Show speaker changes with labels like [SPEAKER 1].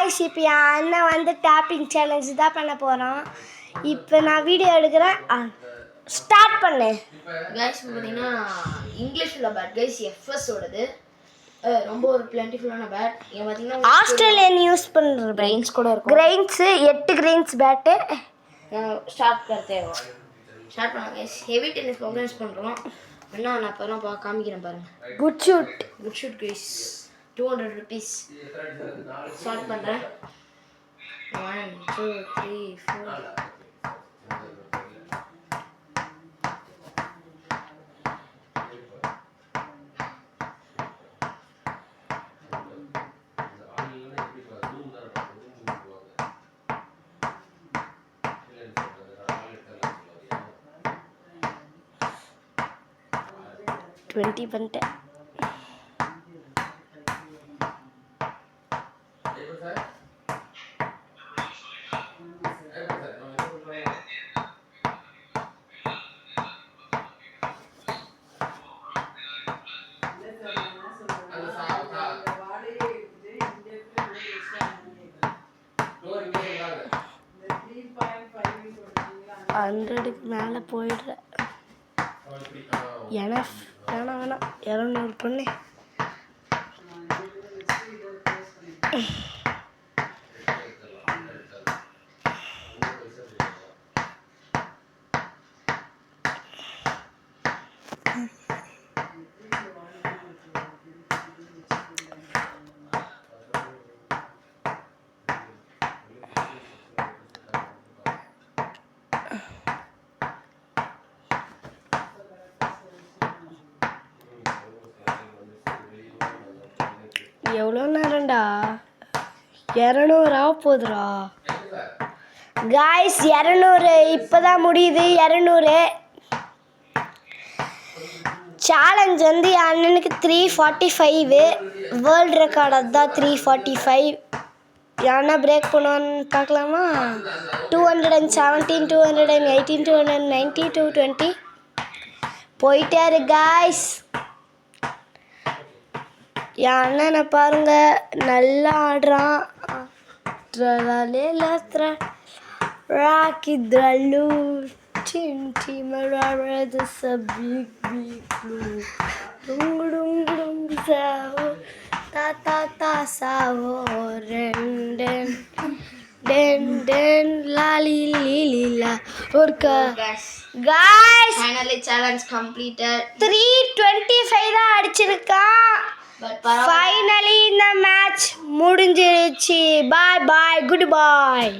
[SPEAKER 1] Guys இப்போ என் அண்ணன் வந்து டேப்பிங் சேலஞ்ச் தான் பண்ண போகிறோம். இப்போ நான் வீடியோ எடுக்கிறேன், ஸ்டார்ட் பண்ணு.
[SPEAKER 2] கைஸ் பார்த்தீங்கன்னா இங்கிலீஷில் பேட் கைஸ் எஃப்எஸோடது ரொம்ப ஒரு பிளென்டிஃபுல்லான பேட். இங்கே பார்த்தீங்கன்னா
[SPEAKER 1] ஆஸ்திரேலியன் யூஸ் பண்ணுற
[SPEAKER 2] கிரெயின்ஸ் கூட இருக்கும்.
[SPEAKER 1] Grains 8 grains bat.
[SPEAKER 2] ஸ்டார்ட் करते हैं ஸ்டார்ட் பண்ணுங்க கைஸ். ஹெவி டென்னிஸ் ப்ரோக்ராம்ஸ் பண்ணுறோம். என்ன நான் இப்போ காமிக்கிறேன் பாருங்கள்.
[SPEAKER 1] Good shoot
[SPEAKER 2] guys 200 rupees. Start பண்ணுறேன். 1 2 3 4
[SPEAKER 1] 20 பண்ணிட்டேன். ஹண்ட்ரடுக்கு மேலே போயிடுறேன். வேணாம் 200 பண்ணு. எவ்வளோ நேரம்டா? 200 ஆக போகுதுடா காய்ஸ். 200 இப்போ தான் முடியுது. 200 சேலஞ்ச் வந்து என் அண்ணனுக்கு 345. வேர்ல்டு ரெக்கார்டு அதுதான் 345. யாருன்னா பிரேக் பண்ணுவான்னு பார்க்கலாமா? 217 218 290 220 போயிட்டே இருக்கு காய்ஸ். என் அண்ணனை பாருங்க, நல்லா ஆடுறான்.
[SPEAKER 2] Challenge completed.
[SPEAKER 1] 325 தான் அடிச்சிருக்கான். ஃபைனலி இந்த மேட்ச் முடிஞ்சிருச்சு. பாய் குட் பாய்.